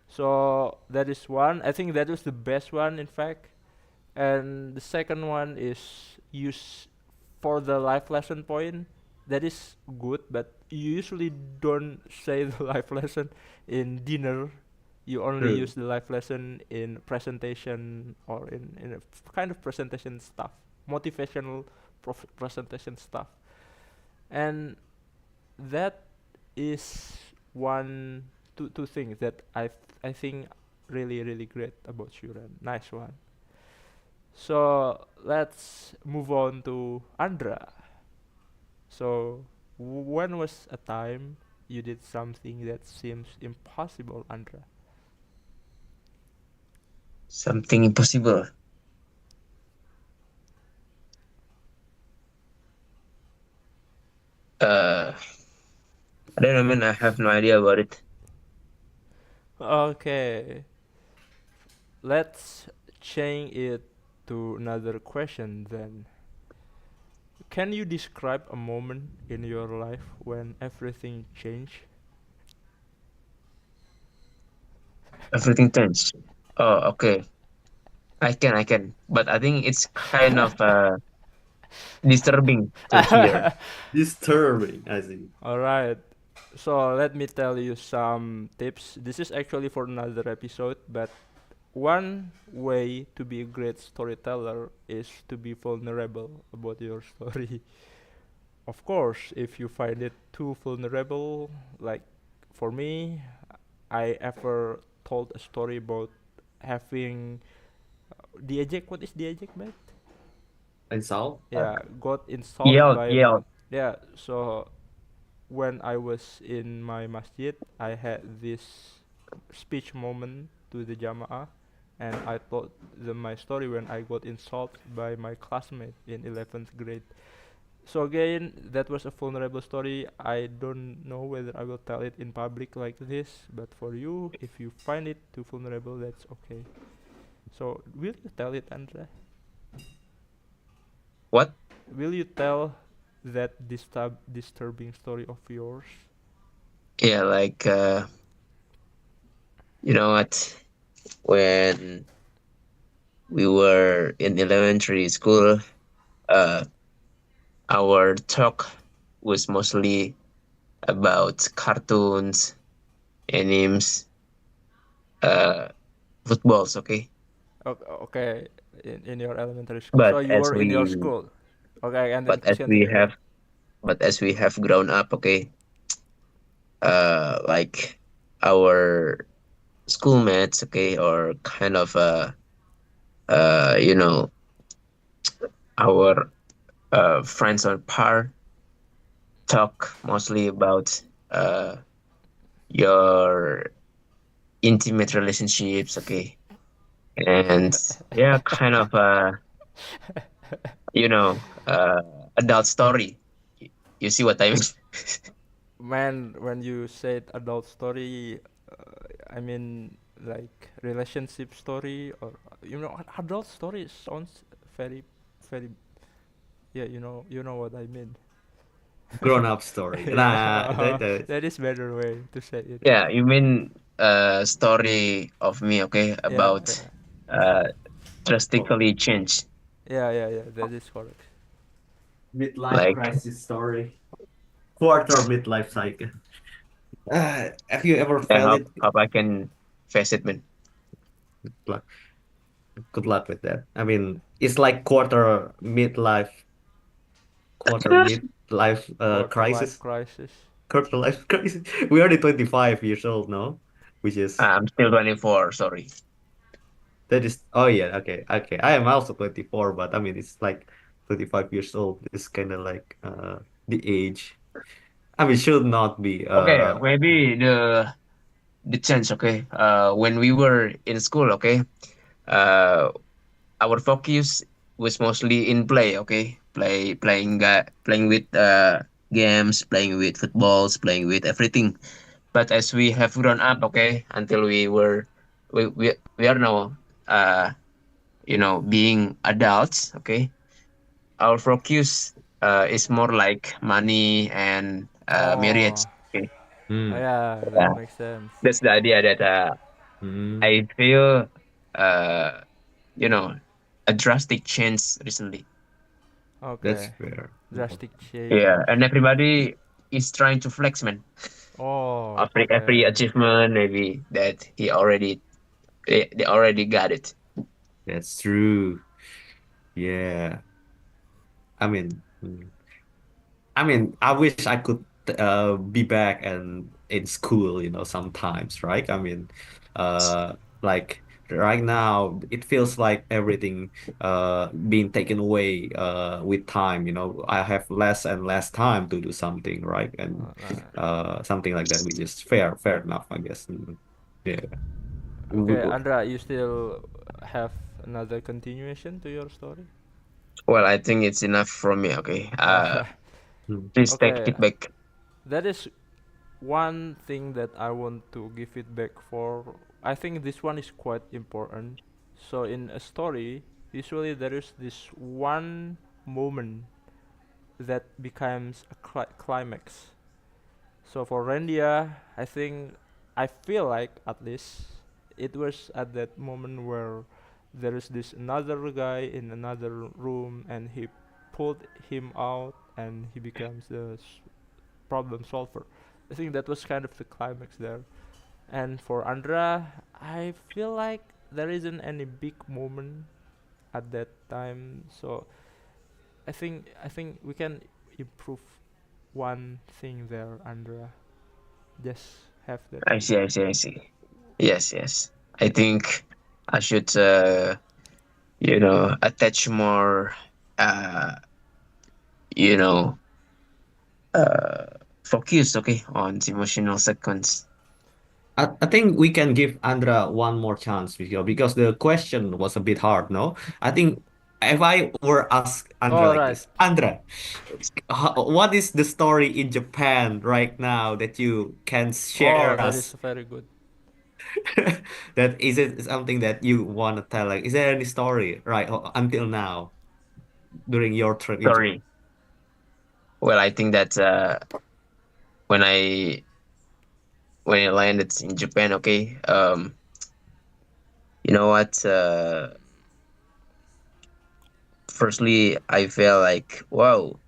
So that is one. I think that was the best one, in fact. And the second one is use for the life lesson point. That is good, but you usually don't say the life lesson in dinner. You only True. use the life lesson in presentation or in a kind of presentation stuff, motivational presentation stuff. And that is one two things that I think really great about Shuren. Nice one. So let's move on to Andra. So when was a time you did something that seems impossible, Andra? Something impossible. Uh, I don't know, man. I have no idea about it. Okay, let's change it to another question then. Can you describe a moment in your life when everything changed? Everything turns. Oh, okay. I can. But I think it's kind of disturbing to hear. Disturbing, I see. Alright, so let me tell you some tips. This is actually for another episode, but one way to be a great storyteller is to be vulnerable about your story. Of course, if you find it too vulnerable, like for me, I ever told a story about having diejek. What is diejek, man? Insult? Yeah, got insulted Yelled, by yelled. yeah. So when I was in my masjid, I had this speech moment to the Jamaah, and I told them my story when I got insulted by my classmate in 11th grade. So again, that was a vulnerable story. I don't know whether I will tell it in public like this, but for you, if you find it too vulnerable, that's okay. So will you tell it, Andre? What? Will you tell that disturbing story of yours? Yeah, like you know what? When we were in elementary school, uh, our talk was mostly about cartoons, animes, uh, footballs. Okay, Okay, in your elementary school. but So you as were in your we school. Okay, and then but as we continue. Yeah. have but as we have grown up, okay, like our schoolmates, okay, or kind of you know, our friends on par talk mostly about your intimate relationships, okay, and yeah, kind of you know, adult story. You see what I mean? Man, when you said adult story, I mean like relationship story or adult story sounds very, very yeah. You know what I mean. Grown up story. Nah, Yeah, that is better way to say it. Yeah, you mean story of me, okay, Yeah, about yeah, uh oh, drastically change, yeah. That is correct. midlife like crisis story. Quarter midlife cycle. Have you ever I felt hope it? hope I can face it, man. Like, good luck with that. I mean, it's like quarter midlife Quarter life crisis. crisis. Quarter life crisis. We already 25 years old now, which is I'm still 24, sorry. that is. Oh yeah, okay. I am also 24, but I mean it's like 25 years old. It's kind of like the age. I mean, should not be Okay, maybe the change, okay. When we were in school, okay, uh, our focus was mostly in play, okay, playing with games, playing with footballs, playing with everything. But as we have grown up, okay, until we are now being adults, okay, our focus is more like money and marriage. Oh, Okay, hmm, yeah, that yeah, makes sense. that's the idea that hmm, I feel uh, you know a drastic change recently. that's Okay, fair. drastic Yeah, change. and everybody is trying to flex, man. Oh, Every okay. achievement, maybe that they already got it. That's true. Yeah. I mean, I wish I could. be back and in school, sometimes, right? I mean, like right now, it feels like everything being taken away with time. I have less and less time to do something, right? And Right. something like that, which is fair enough, I guess. Yeah. Okay, Mm. Andra, you still have another continuation to your story? Well, I think it's enough from me. Okay. Alright. Mm. Please take Okay, it back. that is one thing that I want to give feedback for. I think this one is quite important. So in a story, usually there is this one moment that becomes a climax. So for Rendia, I feel like at least it was at that moment where there is this another guy in another room and he pulled him out and he becomes the problem solver. I think that was kind of the climax there. And for Andra, I feel like there isn't any big moment at that time. So I think we can improve one thing there, Andra. Just have that I see, I feedback. see, I see. Yes, yes. I think I should, attach more, uh, you know, uh, focus, okay, on the emotional sequence. I think we can give Andra one more chance because the question was a bit hard, no? I think if I were ask Andra All like right. this, Andra, what is the story in Japan right now that you can Oh, share that is us? very good. That is it something that you want to tell? Like, is there any story right until now during your trip in Japan? Sorry. Well, I think that when I when I landed in Japan, okay, you know what? Firstly, I felt like, wow,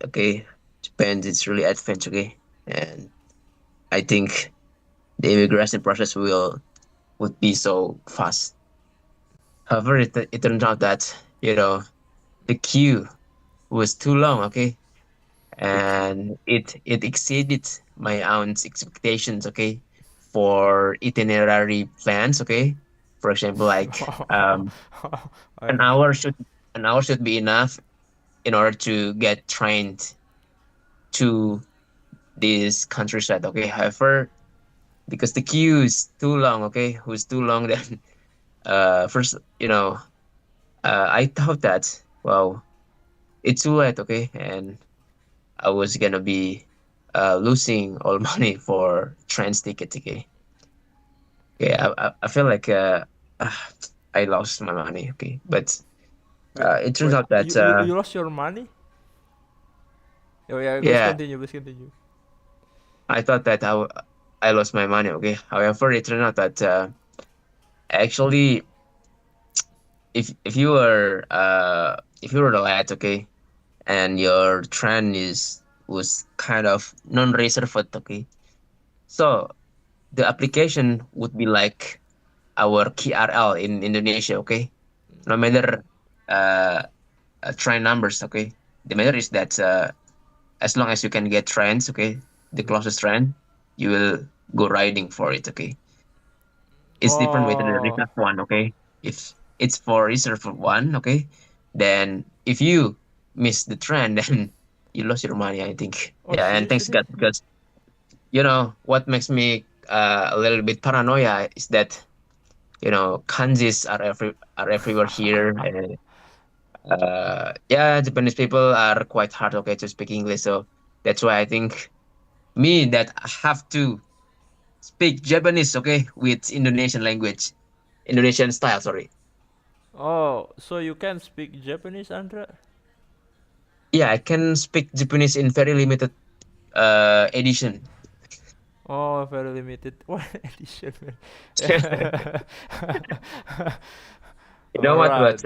okay, Japan is really advanced, okay, and I think the immigration process would be so fast. However, it turned out that the queue was too long, okay, Okay. and it exceeded my own expectations, okay, for itinerary plans, okay. For example, like an I, hour should an hour should be enough in order to get trained to this countryside, okay. However, because the queue is too long, okay, was too long, then first, I thought that, well, it's too late, okay, and I was gonna be losing all money for train ticket, okay. Okay, I feel like ah, I lost my money, okay, but wait, it turns wait. out that You lost your money? Oh yeah, please yeah, continue. Please continue. I thought that I lost my money, okay. However, it turned out that actually, if you were late, okay, and your train is was kind of non-reserved, okay, so the application would be like our KRL in Indonesia, okay? No matter uh, train numbers, okay? The matter is that as long as you can get trains, okay, the Mm. closest train, you will go riding for it, okay? It's different with the Oh, reserve one, okay? If it's for reserve one, okay, then if you miss the train, then you lost your money, I think. oh, Yeah, and thanks seriously? God, because what makes me a little bit paranoia is that kanjis are everywhere here, and yeah, Japanese people are quite hard, okay, to speak English, so that's why I think me that I have to speak Japanese, okay, with Indonesian style, sorry. Oh, so you can speak Japanese, Andra? Yeah, I can speak Japanese in very limited edition. Oh, very limited one edition, man. You Yeah. know All what, right. but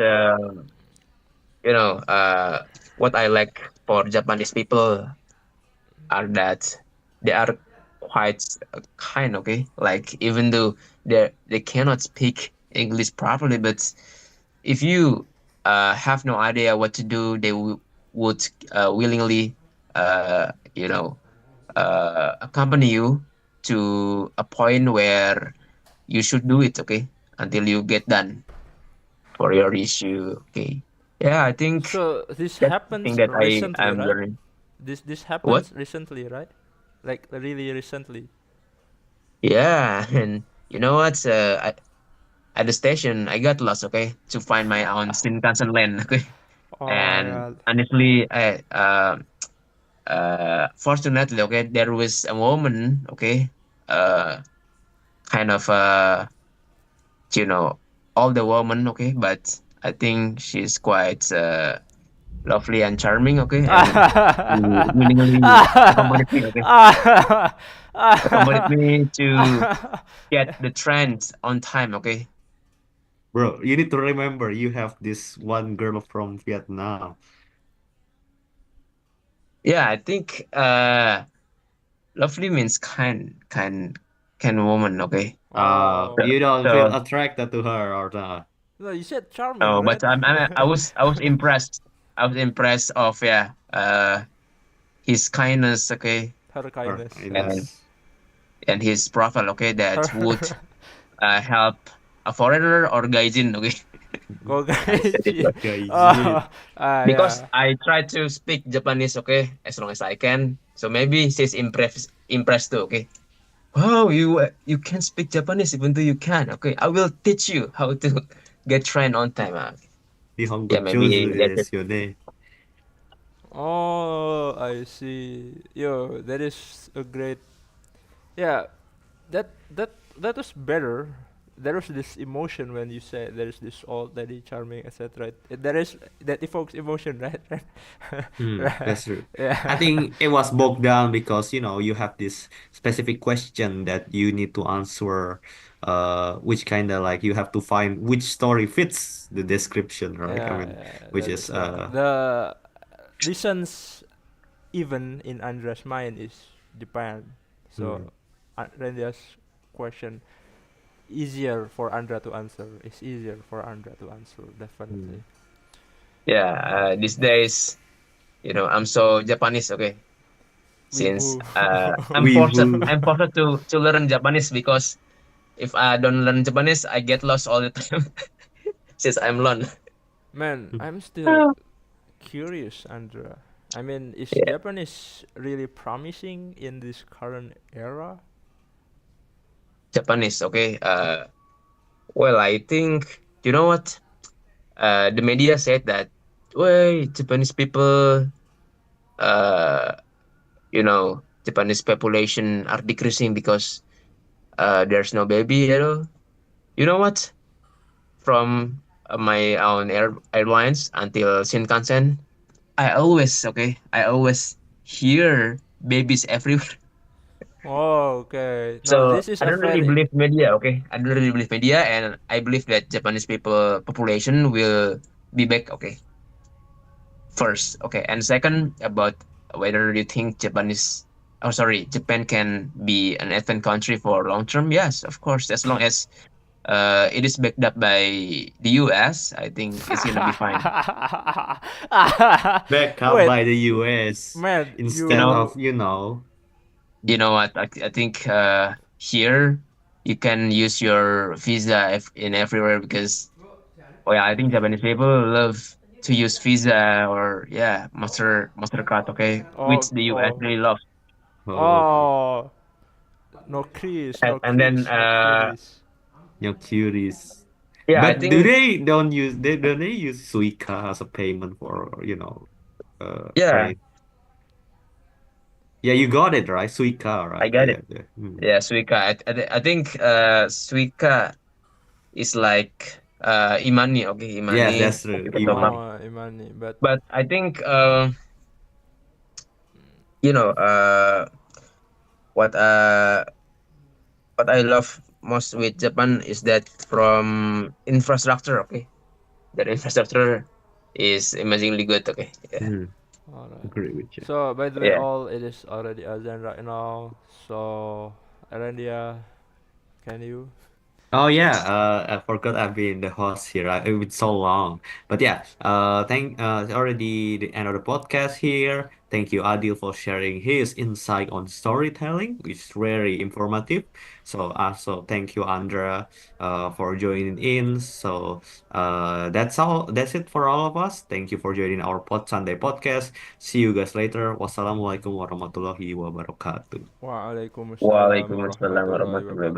you know uh what I like for Japanese people are that they are quite kind, okay, like even though they cannot speak English properly, but if you have no idea what to do, they would willingly uh you know accompany you to a point where you should do it, okay, until you get done for your issue, okay. Yeah, I think So this that's the thing happens that recently, I'm right? learning. This What? happens recently, right? Like really recently. Yeah, and you know what? At the station, I got lost, okay, to find my own Shinkansen lane, okay. Oh my And god. honestly, fortunately, okay, there was a woman, okay, uh, kind of you know, older woman, okay, but I think she's quite lovely and charming, okay, and she willingly accommodate me, okay, accommodate me to get the trend on time, okay. Bro, you need to remember you have this one girl from Vietnam. Yeah, I think lovely means kind woman, okay. Oh. You don't feel So attracted to her or not? No, you said charming, no, right? but I was impressed. I was impressed of, yeah, his kindness, okay, Her Her kindness, yeah. and kindness. his profile, okay, that would Her help a foreigner or gaijin, okay. I said it Kogaiji. well. Gaijin. Oh, ah, Because yeah. I try to speak Japanese, okay, as long as I can. So maybe she's impressed too, okay. Wow, you can speak Japanese even though you can. Okay, I will teach you how to get trained on time. Yeah, maybe that's it. 日本語上手ですよね。Oh, I see. Yo, that is a great. Yeah, that was better. There was this emotion when you say there is this old lady charming, etc. There is that evokes emotion, right? Right. That's true. I Yeah. think it was bogged down because you have this specific question that you need to answer, which kind of like you have to find which story fits the description, right? I Yeah, mean, yeah, which that is is the reasons even in Andra's mind is Japan. mm, So Randy's question easier for Andra to answer. It's easier for Andra to answer, mm. definitely. Yeah, these days, I'm so Japanese. Okay, since Weeaboo. Weeaboo. I'm forced to learn Japanese because if I don't learn Japanese, I get lost all the time since I'm alone. Man, I'm still curious, Andra. I mean, is Yeah, Japanese really promising in this current era? Japanese. Okay. Well, I think you know what. The media said that, well, Japanese people, uh, Japanese population are decreasing because there's no baby. You know what? From my own airlines until Shinkansen, I always hear babies everywhere. Oh, okay. No, So this is I a don't really very. believe media. Okay, I don't really believe media, and I believe that Japanese people population will be back. Okay, first. Okay, and second about whether you think Japan can be an advanced country for long term. Yes, of course, as long as it is backed up by the US, I think it's gonna be fine. Backed up Wait, by the US man, You instead know, of, what? I think here you can use your visa in everywhere because, oh yeah, I think Japanese people love to use Visa or, yeah, Mastercard. Okay, which oh, the US oh, really love. oh, oh, no Chris, And, no and then Chris, no Chris. you're curious. yeah, I But do think, they don't use they don't they use Suica as a payment for, yeah, train? Yeah, you got it right. Suica, I right? got Yeah, it. yeah. Yeah, Suica. I think Suica is like Imani. Okay, Yes, Imani. that's true. Okay, top up. Imani. Oh, Imani, but But I think you know what uh what I love most with Japan is that from infrastructure. Okay, that infrastructure is amazingly good. Okay, yeah, Mm, alright. agree with you. So by the way, yeah. all it is already Azan right now. So Arandia, can you? Oh yeah, I forgot I've been the host here. It's been so long, but yeah, it's already the end of the podcast here. Thank you, Adil, for sharing his insight on storytelling, which is very informative. So also thank you, Andra, for joining in. So that's all. That's it for all of us. Thank you for joining our Pod Sunday podcast. See you guys later. Wassalamualaikum warahmatullahi wabarakatuh. Waalaikumsalam Waalaikumsalam warahmatullahi warahmatullahi wabarakatuh.